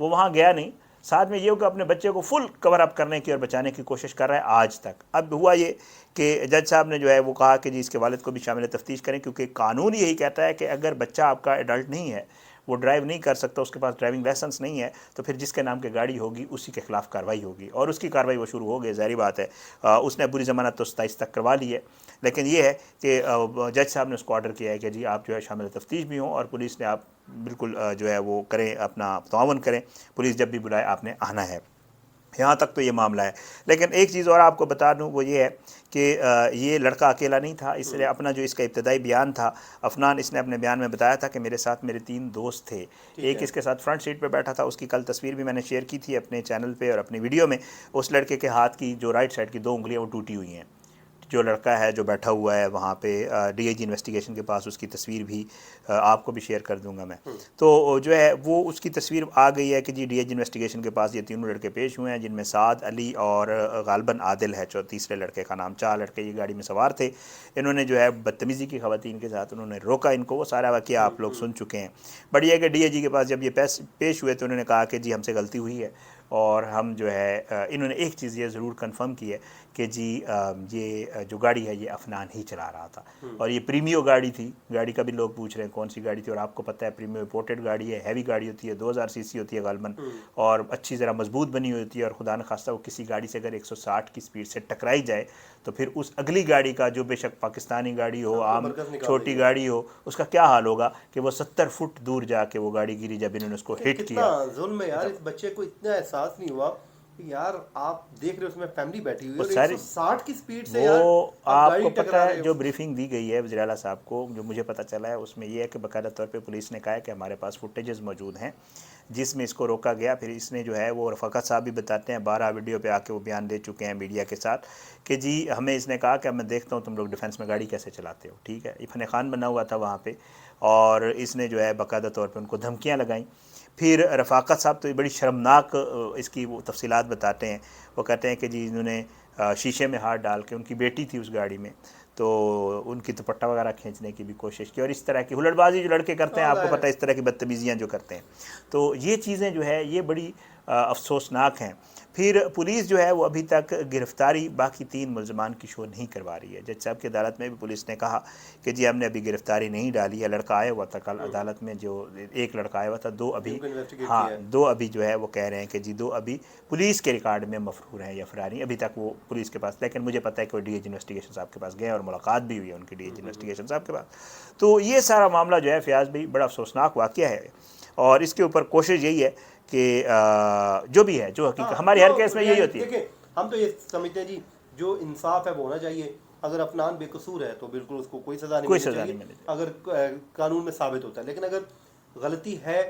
وہ وہاں گیا نہیں. ساتھ میں یہ ہو کہ اپنے بچے کو فل کور اپ کرنے کی اور بچانے کی کوشش کر رہا ہے آج تک. اب ہوا یہ کہ جج صاحب نے جو ہے وہ کہا کہ جی اس کے والد کو بھی شامل تفتیش کریں، کیونکہ قانون یہی کہتا ہے کہ اگر بچہ آپ کا ایڈلٹ نہیں ہے، وہ ڈرائیو نہیں کر سکتا، اس کے پاس ڈرائیونگ لائسنس نہیں ہے، تو پھر جس کے نام کی گاڑی ہوگی اسی کے خلاف کارروائی ہوگی. اور اس کی کارروائی وہ شروع ہو گئی، ظاہری بات ہے. اس نے پوری ضمانت تو 27 تک کروا لی ہے، لیکن یہ ہے کہ جج صاحب نے اس کو آرڈر کیا ہے کہ جی آپ جو ہے شامل تفتیش بھی ہوں، اور پولیس نے آپ بالکل جو ہے وہ کریں، اپنا تعاون کریں، پولیس جب بھی بلائے آپ نے آنا ہے. یہاں تک تو یہ معاملہ ہے. لیکن ایک چیز اور آپ کو بتا دوں، وہ یہ ہے کہ یہ لڑکا اکیلا نہیں تھا. اس نے اپنا جو اس کا ابتدائی بیان تھا، عفنان، اس نے اپنے بیان میں بتایا تھا کہ میرے ساتھ میرے 3 دوست تھے. ایک اس کے ساتھ فرنٹ سیٹ پہ بیٹھا تھا، اس کی کل تصویر بھی میں نے شیئر کی تھی اپنے چینل پہ اور اپنی ویڈیو میں. اس لڑکے کے ہاتھ کی جو رائٹ سائڈ کی 2 انگلیاں وہ ٹوٹی ہوئی ہیں. جو لڑکا ہے جو بیٹھا ہوا ہے وہاں پہ ڈی آئی جی انویسٹیگیشن کے پاس، اس کی تصویر بھی آپ کو بھی شیئر کر دوں گا میں. تو جو ہے وہ اس کی تصویر آ گئی ہے کہ G D I G investigation کے پاس یہ 3 لڑکے پیش ہوئے ہیں، جن میں سعد، علی اور غالباً عادل ہے جو تیسرے لڑکے کا نام. 4 لڑکے یہ گاڑی میں سوار تھے. انہوں نے جو ہے بدتمیزی کی خواتین کے ساتھ، انہوں نے روکا ان کو. وہ سارا واقعہ آپ لوگ سن چکے ہیں. بٹ یہ کہ ڈی آئی جی کے پاس جب یہ پیش ہوئے تو انہوں نے کہا کہ جی ہم سے غلطی ہوئی ہے، اور ہم جو ہے انہوں نے ایک چیز یہ ضرور کنفرم کی ہے کہ جی یہ جو گاڑی ہے یہ عفنان ہی چلا رہا تھا، اور یہ پریمیو گاڑی تھی. گاڑی کا بھی لوگ پوچھ رہے ہیں کون سی گاڑی تھی، اور آپ کو پتہ ہے پریمیو امپورٹڈ گاڑی ہے، ہیوی گاڑی ہوتی ہے، 2000 سی سی ہوتی ہے غالباً، اور اچھی ذرا مضبوط بنی ہوئی ہوتی ہے. اور خدا نخواستہ وہ کسی گاڑی سے اگر 160 کی سپیڈ سے ٹکرائی جائے تو پھر اس اگلی گاڑی کا، جو بے شک پاکستانی گاڑی ہو، عام چھوٹی گاڑی ہو، اس کا کیا حال ہوگا کہ وہ 70 فٹ دور جا کے وہ گاڑی گری جب انہوں نے اس کو ہٹ کیا. کتنا ظلم ہے یار. اس بچے کو اتنا احساس نہیں ہوا کہ یار آپ دیکھ رہے ہو اس میں فیملی بیٹھی ہوئی ہے اور 160 کی سپیڈ سے یار وہ آپ آپ گاڑی کو پتہ ٹکرا ہے رہے ہو. جو بریفنگ دی گئی ہے وزیر اعلیٰ صاحب کو، جو مجھے پتہ چلا ہے، اس میں یہ ہے کہ باقاعدہ طور پہ پولیس نے کہا ہے کہ ہمارے پاس فوٹیجز موجود ہیں جس میں اس کو روکا گیا. پھر اس نے جو ہے وہ رفاقت صاحب بھی بتاتے ہیں، 12 ویڈیو پہ آ کے وہ بیان دے چکے ہیں میڈیا کے ساتھ کہ جی ہمیں اس نے کہا کہ میں دیکھتا ہوں تم لوگ ڈیفنس میں گاڑی کیسے چلاتے ہو. ٹھیک ہے، یہ فن خان بنا ہوا تھا وہاں پہ، اور اس نے جو ہے باقاعدہ طور پہ ان کو دھمکیاں لگائیں. پھر رفاقت صاحب تو یہ بڑی شرمناک اس کی وہ تفصیلات بتاتے ہیں. وہ کہتے ہیں کہ جی انہوں نے شیشے میں ہاتھ ڈال کے، ان کی بیٹی تھی اس گاڑی میں، تو ان کی دوپٹہ وغیرہ کھینچنے کی بھی کوشش کی. اور اس طرح کی ہلڑ بازی جو لڑکے کرتے ہیں، آپ کو پتہ ہے اس طرح کی بدتمیزیاں جو کرتے ہیں، تو یہ چیزیں جو ہے یہ بڑی افسوسناک ہیں. پھر پولیس جو ہے وہ ابھی تک گرفتاری باقی 3 ملزمان کی شو نہیں کروا رہی ہے. جج صاحب کی عدالت میں بھی پولیس نے کہا کہ جی ہم نے ابھی گرفتاری نہیں ڈالی ہے. لڑکا آیا ہوا تھا کل عدالت میں، جو ایک لڑکا آیا ہوا تھا، 2 ابھی، ہاں 2 ابھی جو ہے وہ کہہ رہے ہیں کہ جی 2 ابھی پولیس کے ریکارڈ میں مفرور ہیں یا فراری. ابھی تک وہ پولیس کے پاس، لیکن مجھے پتہ ہے کہ وہ ڈی ایچ انویسٹیگیشن صاحب کے پاس گئے اور ملاقات بھی ہوئی ہے ان کی ڈی ایچ انویسٹیگیشن صاحب کے پاس. تو یہ سارا معاملہ جو ہے فیاض بھائی بڑا افسوسناک واقعہ ہے، اور اس کے اوپر کوشش یہی ہے کہ جو بھی ہے، جو حقیقت ہماری ہر کیس میں یہی ہوتی ہے. دیکھیں ہم تو یہ سمجھتے ہیں جی جو انصاف ہے وہ ہونا چاہیے. اگر عفنان بے قصور ہے تو بالکل اس کو کوئی سزا نہیں ملنی چاہیے اگر قانون میں ثابت ہوتا ہے، لیکن اگر غلطی ہے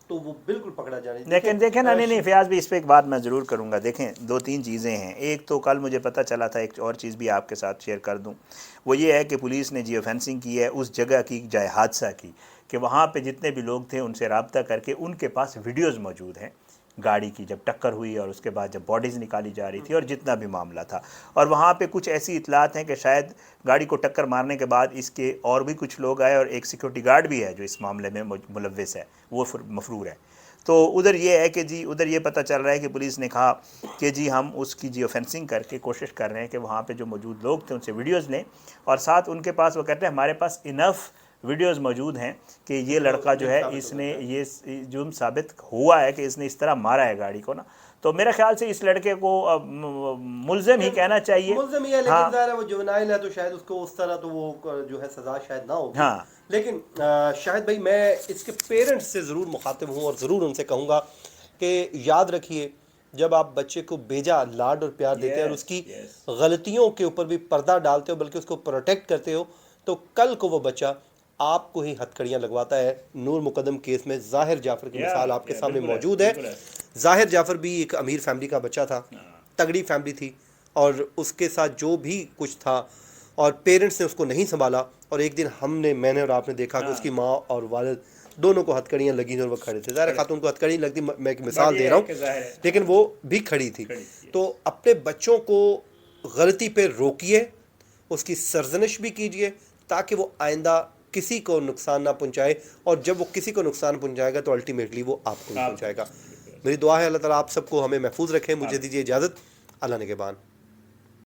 تو وہ بالکل پکڑا جانا چاہیے. لیکن دیکھیں نا، نہیں فیاض بھی اس پہ ایک بات میں ضرور کروں گا. دیکھیں 2-3 چیزیں ہیں. ایک تو کل مجھے پتہ چلا تھا، ایک اور چیز بھی آپ کے ساتھ شیئر کر دوں، وہ یہ ہے کہ پولیس نے جیو فینسنگ کی ہے اس جگہ کی جائے حادثہ کی، کہ وہاں پہ جتنے بھی لوگ تھے ان سے رابطہ کر کے ان کے پاس ویڈیوز موجود ہیں گاڑی کی جب ٹکر ہوئی اور اس کے بعد جب باڈیز نکالی جا رہی تھی اور جتنا بھی معاملہ تھا. اور وہاں پہ کچھ ایسی اطلاعات ہیں کہ شاید گاڑی کو ٹکر مارنے کے بعد اس کے اور بھی کچھ لوگ آئے، اور ایک سیکورٹی گارڈ بھی ہے جو اس معاملے میں ملوث ہے، وہ مفرور ہے. تو ادھر یہ ہے کہ جی ادھر یہ پتہ چل رہا ہے کہ پولیس نے کہا کہ جی ہم اس کی جیو فینسنگ کر کے کوشش کر رہے ہیں کہ وہاں پہ جو موجود لوگ تھے ان سے ویڈیوز لیں، اور ساتھ ان کے پاس وہ کہتے ہیں ہمارے پاس انف ویڈیوز موجود ہیں کہ یہ لڑکا جو ہے اس نے یہ جرم ثابت ہوا ہے کہ اس نے اس طرح مارا ہے گاڑی کو نا. تو میرے خیال سے اس لڑکے کو ملزم ہی کہنا چاہیے. ملزم ہی ہے، لیکن ظاہر ہے وہ جوینائل ہے تو شاید اس کو اس طرح تو وہ جو ہے سزا شاید نہ ہوگی. ہاں لیکن شاہد بھائی میں اس کے پیرنٹس سے ضرور مخاطب ہوں اور ضرور ان سے کہوں گا کہ یاد رکھیے جب آپ بچے کو بیجا لاڈ اور پیار دیتے ہیں اور اس کی غلطیوں کے اوپر بھی پردہ ڈالتے ہو بلکہ اس کو پروٹیکٹ کرتے ہو، تو کل کو وہ بچہ آپ کو ہی ہتھکڑیاں لگواتا ہے. نور مقدم کیس میں ظاہر جعفر کی مثال آپ کے سامنے موجود ہے. ظاہر جعفر بھی ایک امیر فیملی کا بچہ تھا، تگڑی فیملی تھی، اور اس کے ساتھ جو بھی کچھ تھا اور پیرنٹس نے اس کو نہیں سنبھالا، اور ایک دن میں نے اور آپ نے دیکھا کہ اس کی ماں اور والد دونوں کو ہتھکڑیاں لگیں اور وہ کھڑے تھے. ظاہر خاتون کو ہتھکڑی لگتی، میں ایک مثال دے رہا ہوں، لیکن وہ بھی کھڑی تھی. تو اپنے بچوں کو غلطی پہ روکیے، اس کی سرزنش بھی کیجیے تاکہ وہ آئندہ کسی کو نقصان نہ پہنچائے، اور جب وہ کسی کو نقصان پہنچائے گا تو الٹیمیٹلی وہ آپ کو بھی پہنچائے گا. میری دعا ہے اللہ تعالیٰ آپ سب کو ہمیں محفوظ رکھیں. مجھے دیجیے اجازت. اللہ نگہبان.